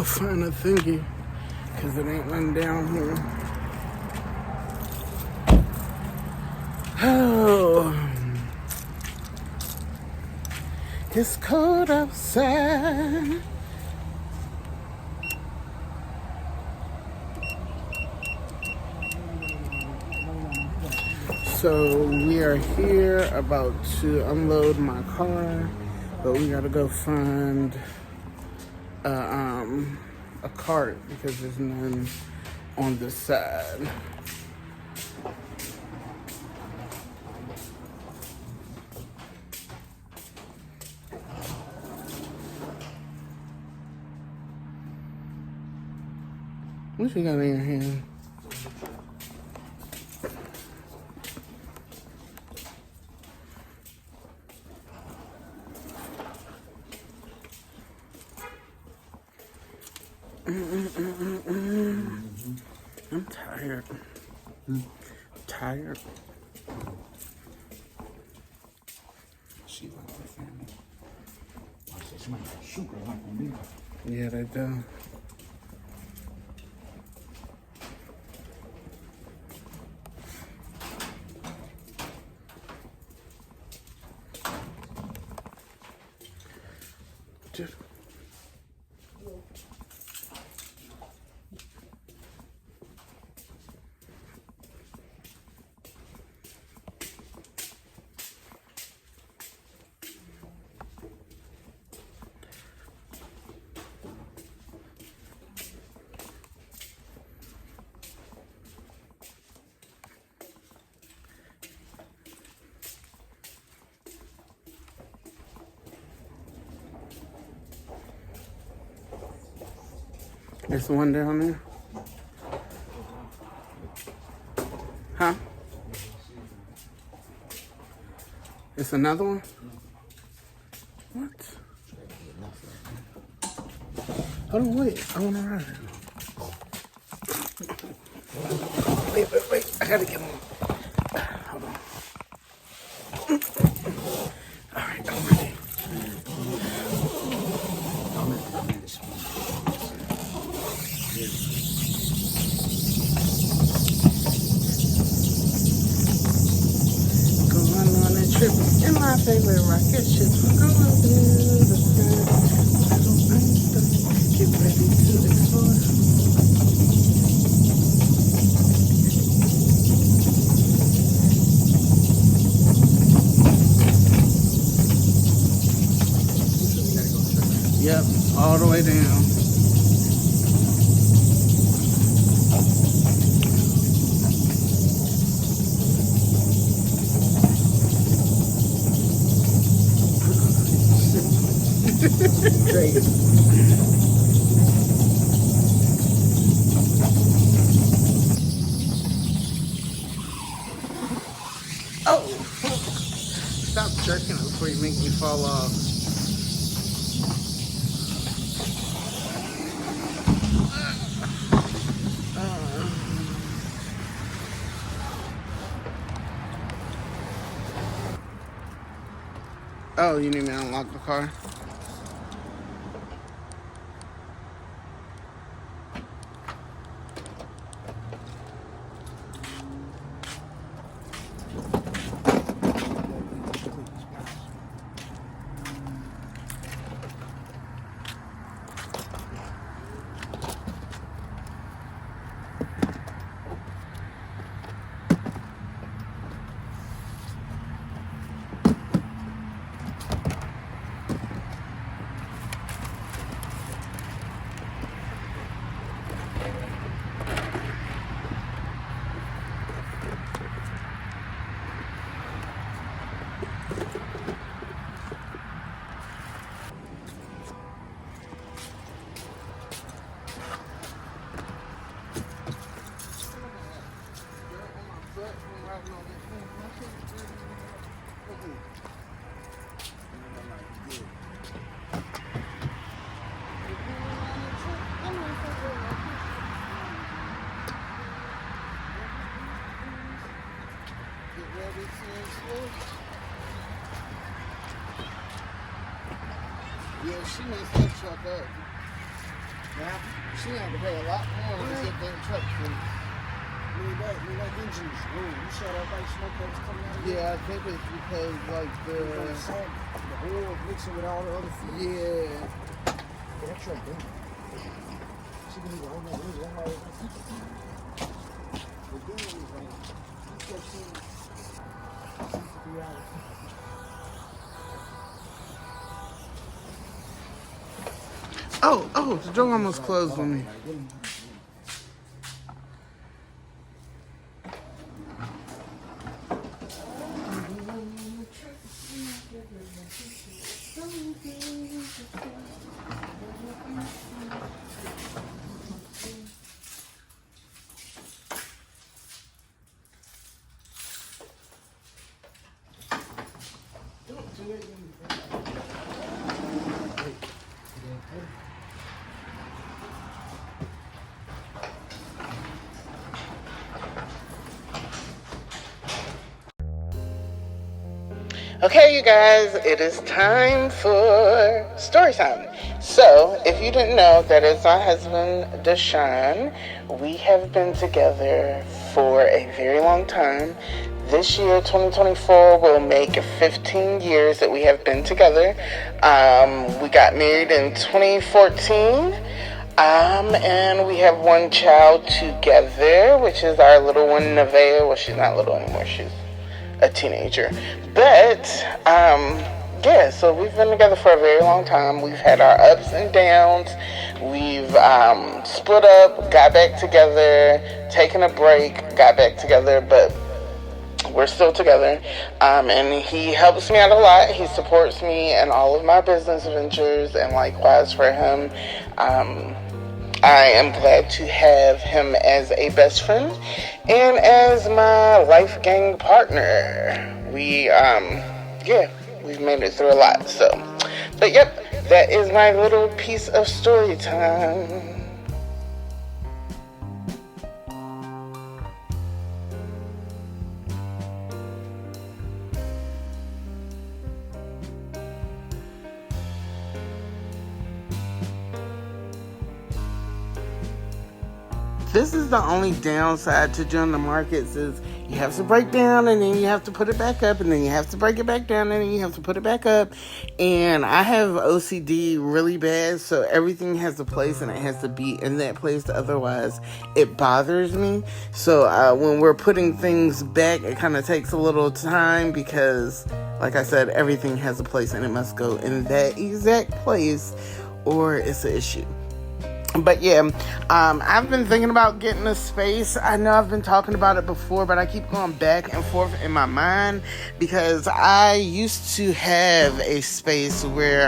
go find a thingy, because it ain't none down here. Oh, it's cold outside. So we are here about to unload my car, but we gotta go find a cart because there's none on this side. What you got in your hand? I'm tired. Tired. She like that family. I said she might shoot her like on me. Yeah, they do. Dude. There's one down there. Huh? It's another one? What? Hold on, wait. I want to ride it. Wait. I gotta get one. Hold on. All right, I'm ready. Going on a trip in my favorite rocket ship. Going through the sky. Get ready to explore. Yep, all the way down. Crazy. Oh! Stop jerking it before you make me fall off. Oh, you need me to unlock the car? Yeah, she messed that truck up. She had to pay a lot more to get that truck fixed. That engine is ruined. You saw that white smoke that was coming out of it? Yeah, I think it's because like The oil mixing with all the other food. yeah. That truck, man. She didn't even own that. It was one way. The dude was like, he kept saying, 63 hours. Oh, the door almost closed on me. Okay, you guys, it is time for story time. So, if you didn't know, that is my husband, Deshaun. We have been together for a very long time. This year, 2024, will make 15 years that we have been together. We got married in 2014. And we have one child together, which is our little one, Nevaeh. Well, she's not little anymore. She's a teenager. But, yeah, so we've been together for a very long time. We've had our ups and downs. We've split up, got back together, taken a break, got back together, but we're still together. And he helps me out a lot. He supports me in all of my business ventures, and likewise for him. I am glad to have him as a best friend and as my life gang partner. We've made it through a lot. So, but yep, that is my little piece of story time. This is the only downside to doing the markets is you have to break down and then you have to put it back up and then you have to break it back down and then you have to put it back up. And I have OCD really bad, so everything has a place and it has to be in that place. Otherwise, it bothers me. So when we're putting things back, it kind of takes a little time because, like I said, everything has a place and it must go in that exact place or it's an issue. But yeah, I've been thinking about getting a space. I know I've been talking about it before, but I keep going back and forth in my mind because I used to have a space where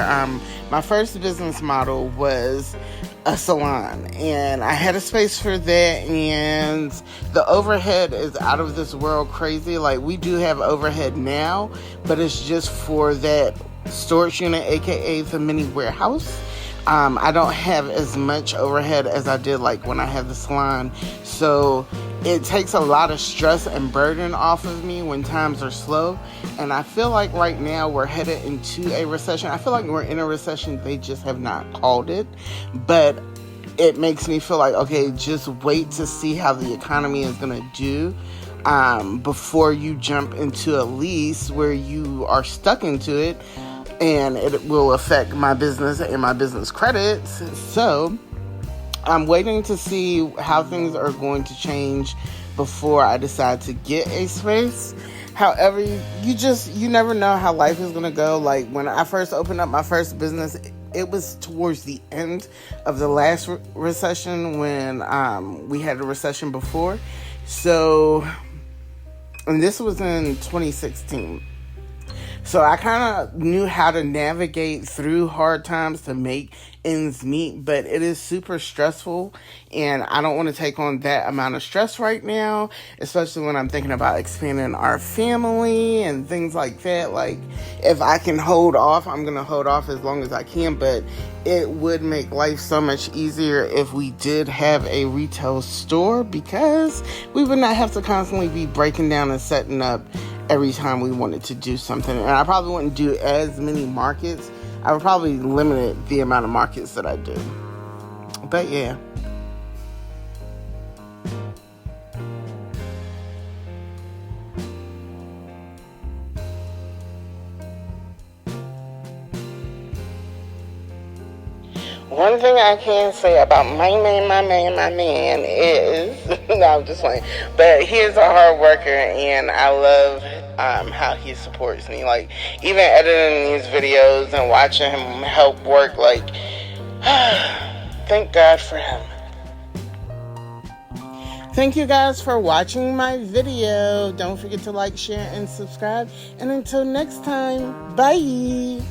my first business model was a salon, and I had a space for that, and the overhead is out of this world crazy. Like, we do have overhead now, but it's just for that storage unit, aka the mini warehouse. I don't have as much overhead as I did like when I had the salon, so it takes a lot of stress and burden off of me when times are slow. And I feel like right now we're headed into a recession. I feel like we're in a recession, they just have not called it, but it makes me feel like, okay, just wait to see how the economy is going to do before you jump into a lease where you are stuck into it. And it will affect my business and my business credits. So I'm waiting to see how things are going to change before I decide to get a space. However, you never know how life is going to go. Like, when I first opened up my first business, it was towards the end of the last recession when we had a recession before. So, and this was in 2016. So I kind of knew how to navigate through hard times to make ends meet, but it is super stressful, and I don't want to take on that amount of stress right now, especially when I'm thinking about expanding our family and things like that. Like, if I can hold off, I'm going to hold off as long as I can, but it would make life so much easier if we did have a retail store, because we would not have to constantly be breaking down and setting up every time we wanted to do something. And I probably wouldn't do as many markets. I would probably limit the amount of markets that I do. But yeah. One thing I can say about my man is, no, I'm just playing, but he is a hard worker, and I love how he supports me. Like, even editing these videos and watching him help work, like, thank God for him. Thank you guys for watching my video. Don't forget to like, share, and subscribe. And until next time, bye.